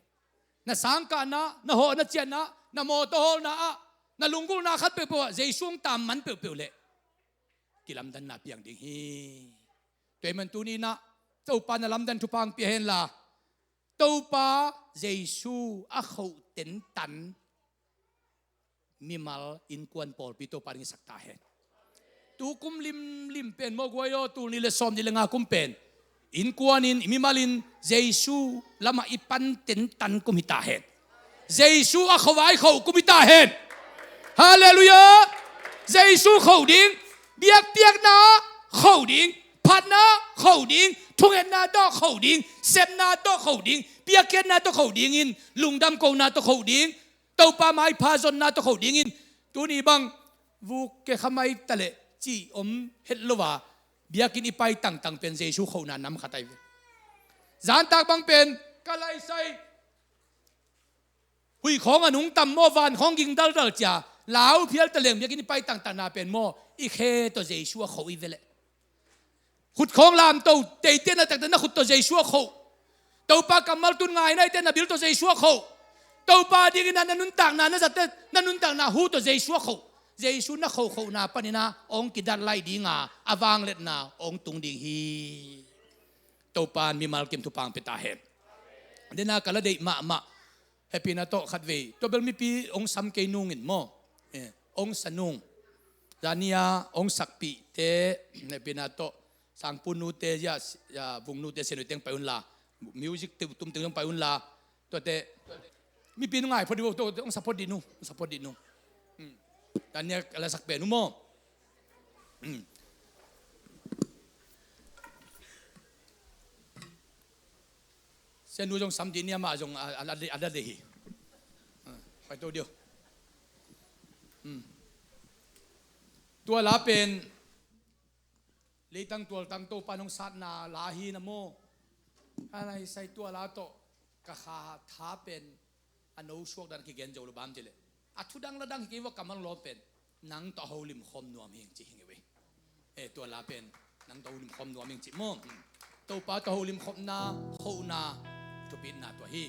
น่ะสังกัดน่ะโหน่ะเจียนน่ะโมโตน่ะลุงกูน่ะขัดเปรี้ยวเยซูตามมันเปรี้ยวเละกิลำดันน่ะเปียงดิ้งฮีตัวมันตัวนี้นะเจ้าปาน่ะลำดันทุพังเปียเห็นละเจ้าปาเยซูอาเขาเต็นตันมีmal in kuan pol pito paring sakta hen tu kum lim pen mo goyo tu ni le som ni le nga kum pen in kuanin mi malin Zeisu lama ipan tentan kumita hen Zeisu a khawai khau kumita hen hallelujah Zeisu khau ding biak na khau ding phat na khau ding thungen na do khau ding sem na do khau ding biak na do khau ding in lungdam ko na do khau dingเต้าป้าไม้พาจนน่าตัวเขาดิ้งอินตัวนี้บังวูเกขมายตะเลจีอมเฮลว่าเบียกินอีไปต่างเป็นเยซูเขานาน้ำขัดไตจานตากบังเป็นกะไลไซหุยของอนุงต่ำโมวานของยิงดัลจ่าลาวเพียลตะเลงเบียกินอีไปต่างนาเป็นโมอีเคตัวเยซูเขาอีเวลขุดของลามเต้าเตยเต้นแต่แต่น่าขุดตัวเยซูเขาเต้าป้ากำมัลตุนไงในเต้นน่ะบิลตัวเยซูเขาตัวปาดีกินนันนุนต่างนั่นสัตย์นันนุนต่างน่ะหูตัวเยซูเขาเยซูน่ะเขาน่ะปนินะองค์กิดาไลดีงาอาวางเล็ดน่ะองค์ตุงดีฮีตัวปานมีมาลกิมทุปังเปตาเห็ดเดน่ากะละเดมาเฮปีนาโตขัดเวตัวเบลมีปีองค์สัมเกนุงินโมองค์สนุงดานิยาองค์สักปีเตเฮปีนาโตสังปุนูเตยาบุงนูเตเซนุเตงไปอุนลามิวสิกตุ้มตึงไปอุนลาตัวเตมีปีนง่ายพอดีว่าต้องสปอร์ตดินูตอนนี้อะไรสักเปนุโมเส้นนูจงสัมดินเนี่ยมาจงอะไรเดฮีไปตัวเดียวตัวลาเป็นเลยตั้งตัวตั้งโตปานงสัตนาลาฮีนะโมอะไรใส่ตัวลาโตกะขาท้าเป็นอันนู้ช่วงดันกิเกนโจลบามจิเลอัทุดังละดังกิว่ากำมันล้อเป็นนังต่อหูลิมคมนัวเมียงจิหิงเว้ยตัวลาเป็นนังต่อหูลิมคมนัวเมียงจิโม่ตัวป้าต่อหูลิมคมนาหูนาทุบินนาตัวฮี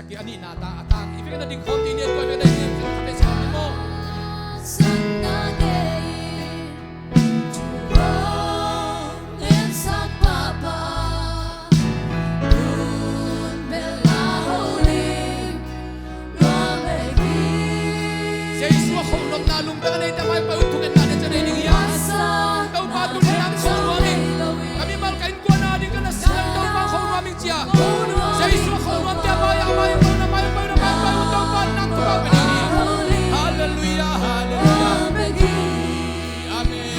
sakit ani nata atang. Ife na ding konti niya ko ife na ding kapesa mo. Zeisu ako nung nalong tanay tamay pautungan natin sa nailing yan. Daw patuloy ang kuruaming. Kami malkain ko na din ka na silang daw pa kuruaming siya. Zeisu ako nung tiya maya daw pa ng kuruaming. Hallelujah, hallelujah. Amen.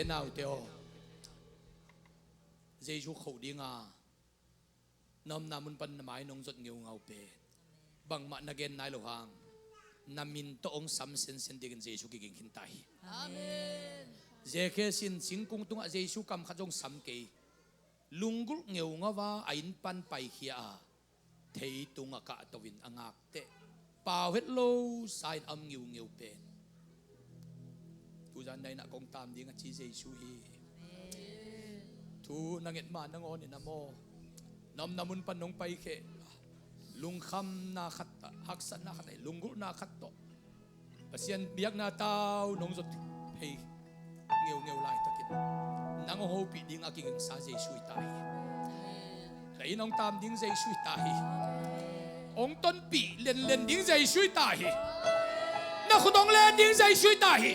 nào theo Zeisu khẩu đi nga nom namun pan namai nong zot ngeu ngau pe bang ma nagen nai lo hang namin to ong sam sen sen digin Zeisu ki ging hintai amen Zacchaeus sin singkung tunga Zeisu kam khajong sam ke lungul ngeu ngawa ain pan pai khia thei tunga ka tawin angak te pau het lo sai am ngeu ngeu pen tu jan dai na kong tam ding a chi Zeisu hi thu nanget ma nangon ni namo nam namun panong pai khe lung kham na khat haksan na khat lungul na khat to pasian biak na tao nong zot hei ngeu ngeu lai takin nang ho pi ding aking sa Zeisu tai kai nong tam ding Zeisu tai ong ton pi len len ding Zeisu tai na khudong len ding Zeisu tai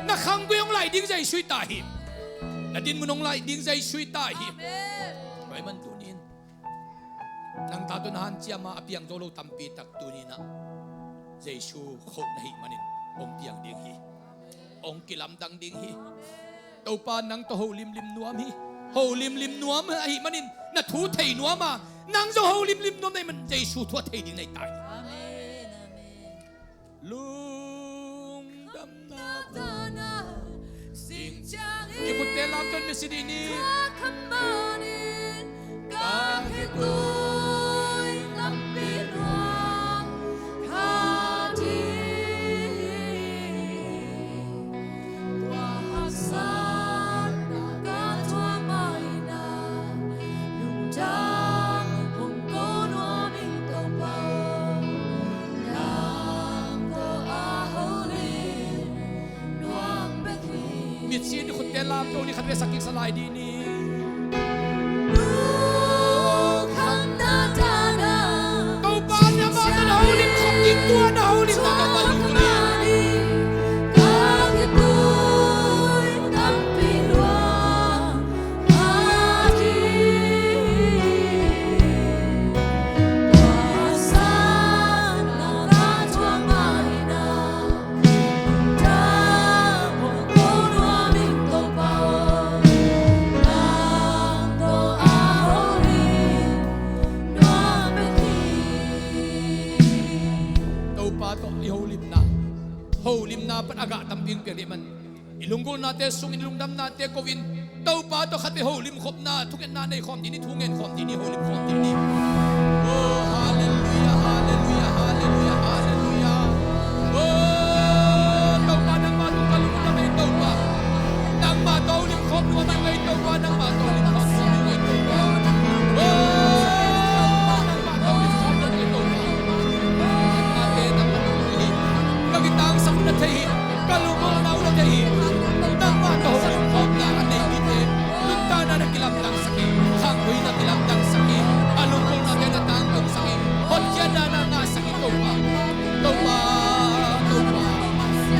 na khang guyong lai ding Zeisu tai na din munong lai ding Zeisu tai kai man tunin nang tatunahan siya ma apiang zolo tampi tak tunina Zeisu khok na hi manin ong piang ding hi ong kilam dang ding hi Topa nang to ho lim lim nuam hi ho lim lim nuam hi manin na thu thei nuam ma nang zo ho lim lim nuam nei man Zeisu thu thei ding nei tai amen amen lung dam na na sing chang ki putte lam ton mesidini khamanin ka he tôi lắm biết hoang kha đi qua sa na ga thua mai na lung mit sin khut te lam to ni khat ve saking salai di ni Topa nya ma ta ho lim khop dik tua na ho lim ta ka pa lu ni Holim na pat aga tamping peri man ilunggol nate sung ilungdam nate kovin Topa to khate holim khop na thuken na nei khom dini thungen khom dini holim khom dini oh hallelujah hallelujah hallelujah hallelujah oh Topa nang ma tu kalung na mai Topa nang ma to holim khop no nang mai Topa nang ma to holim khop no mai Topa oh nang ma to holim khop no mai Topa ate nang ma Kagitang sa kuna tahi, kalumong na una tahi, nang matohong khop na anay bite, lunta na nakilamdang sakit, hanggoy na kilamdang sakit, alungkol na tinatangkong sakit, hotya na nga sakit, Topa, Topa, Topa.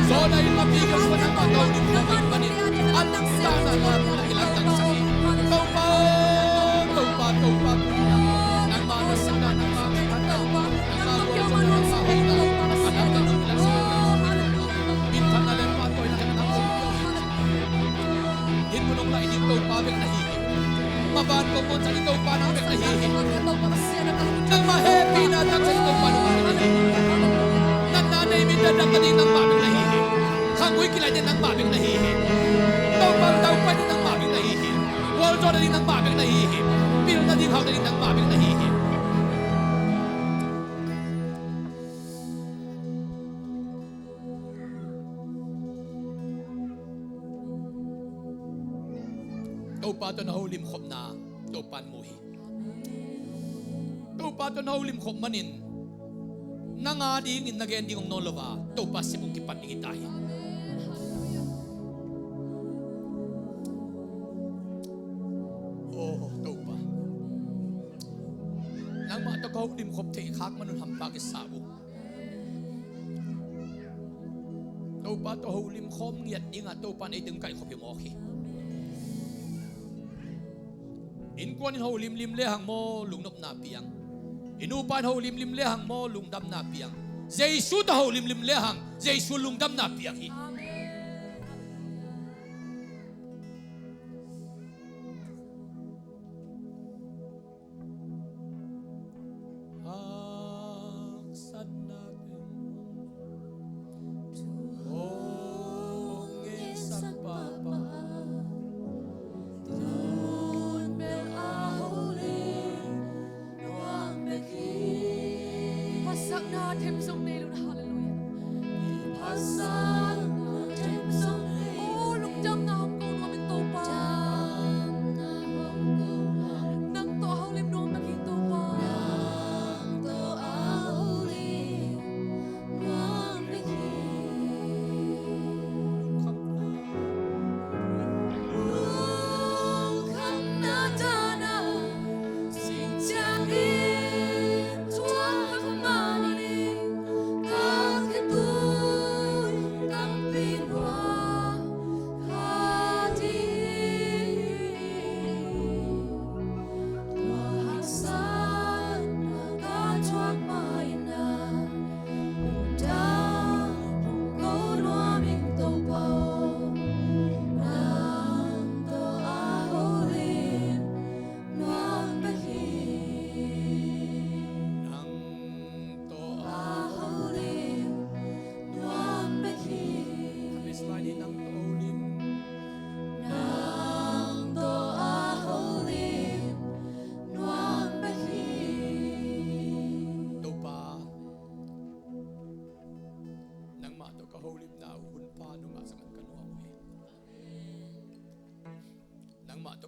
So na yung mabigas pa ng matohong lumit panin, at ang sana na nakilamdang sakit, Topa, Topa, Topa, nang manasak na ng mga kataw, nang magawag sa mga sahay na, alam na nung ilang Hinulong na ining Topa bek nahihip. Maban ko mo sa Topa nang bek nahihip. Nang ma-happy na tag sa Topa nang bek nahihip. Nang nanay minadang ka din ng mabek nahihip. Hangoy kila din ng mabek nahihip. Topang Topa din ng mabek nahihip. Waldo na din ng mabek nahihip. Pil na din haw na din ng mabek nahihip. Topa to na holim khop na Topan muhi. Topa to na holim khop manin nanga ding in nagain ding nolova Topa sibong kipat ding itay. Oh Topa. Nang ma to ka holim khop te ikhak manun hampag isabo. Topa to holim khom ngiat ding Topa ay ding kai khop yung okay. Inkuan ho lim lim lehang mo lungnop na piang. Inupan ho lim lim lehang mo lungdam na piang. Zeisu ta ho lim lim lehang, Zeisu lungdam na piang hi.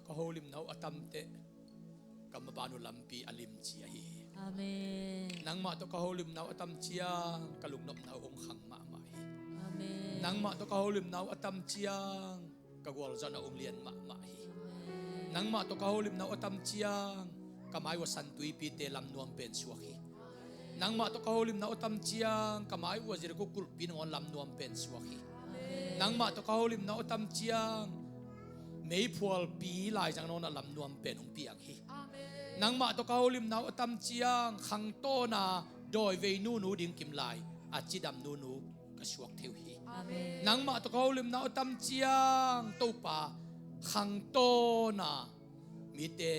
to kaholim nau atamte kamabano lampi alim chiahi. Amen. Nang ma to kaholim nau atam chia kalungnop nau ong khang ma mai. Amen. Nang ma to kaholim nau atam chia kagwal zon na umlian ma hi nang ma to kaholim na otam chiang kamay wasan tui pite lam nuam pen suaki nang ma to kaholim na otam chiang kamay wazir ko kulpin on lam nuam pen suaki nang ma to kaholim na otam chiang mei phual pi lai jang no na lam nuam pen ong piang hi nang ma to kaholim na otam chiang khang to na doi ve nu nu ding kim lai achidam nu nu ka suak theu hi nang ma to kaholim na otam chiang topa khang to na mi te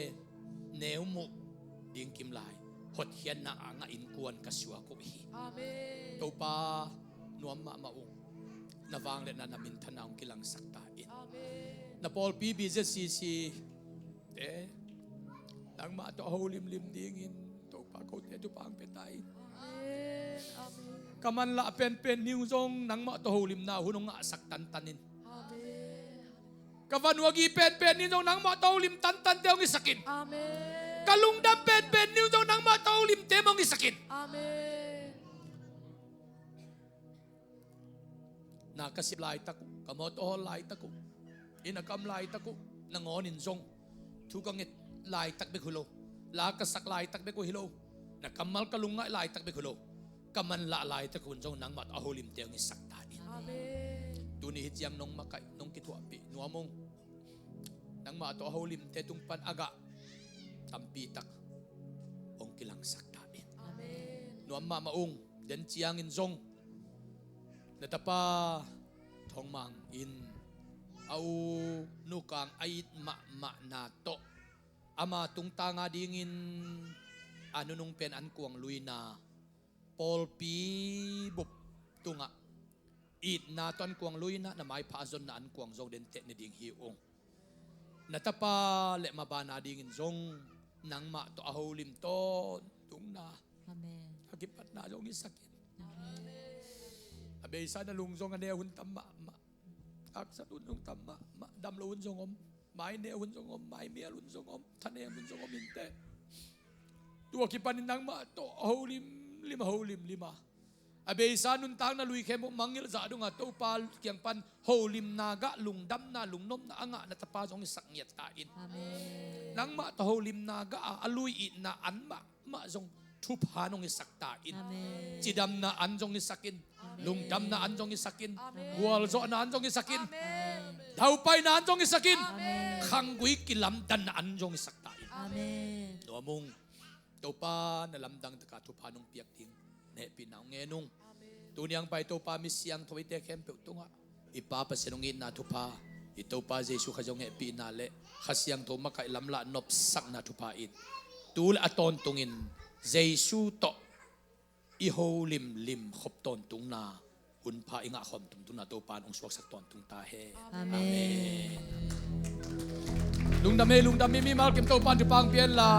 neu mu ding kim lai hot hian na anga in kuan ka suak ko hi topa nuam ma ma ung na wang le na namin thanaung kilang sakta in na Paul P. BZCC nang ma to holim lim ding in topa ko te tu pang petai kaman la pen niu zong nang ma to holim na hunong nga saktan tanin kavan wagi pen niu zong nang ma to holim tan teong isakin kalungdam pen niu zong nang ma to holim temong isakin nakasip lai taku kamot ohol lai taku inakam lai taku nangonin zong tukangit lai tak be hulo la kasak lai tak be ko hilo nakamal kalunga lai tak be hulo kaman la lai tak kun zong nang mat aholim teang isakta ni tuni hityang nong makai nong kitwa pi nuamong nang ma to aholim te tung pan aga tampi tak ong kilang sakta ni nuam ma maung den chiang in zong natapa thongmang in au nukang ait ma na to ama tung tanga dingin ano nung pen an kuang luina Paul P. bup tunga it na ton kuang luina na mai pa zon na an kuang zong den te ni ding hi ong natapa le mabana dingin zong nang ma to aholim ton tung na amen hagipat na zong isakin abe isa na lungzong ane hun tamma ak sa tunong tamma dam lo hun zong om mai ne hun zong om mai mia hun zong om thane hun zong om inte tua kipanin nang ma to holim lima abe isa nun tang na lui khempeuh mangil za dunga to pal kyang pan holim naga lungdam na lungnom na anga na tapa zong isaknyat tain amen nang ma to holim naga alui it na an ma zong thupha nong isaktain chidam na anjong isakin lungdam na anjong isakin gual zo na anjong isakin daupay na anjong isakin khangui kilam dan na anjong isaktain amen domong topa na lamdang taka thupha nong piak ting ne pinaw ngenung tuniang pai topa misyang thawite khempeuh tunga ipapasinungin na thupha itopa Zeisu khajong he pinale khasyang to makai lamla nop sak na thupha in tul aton tungin Zeisu to iho lim khop ton tung na hun pha inga khom tum tu na to pan ong suak sak ton tung ta he amen lungdam mi mal kim to pan tu pang pian la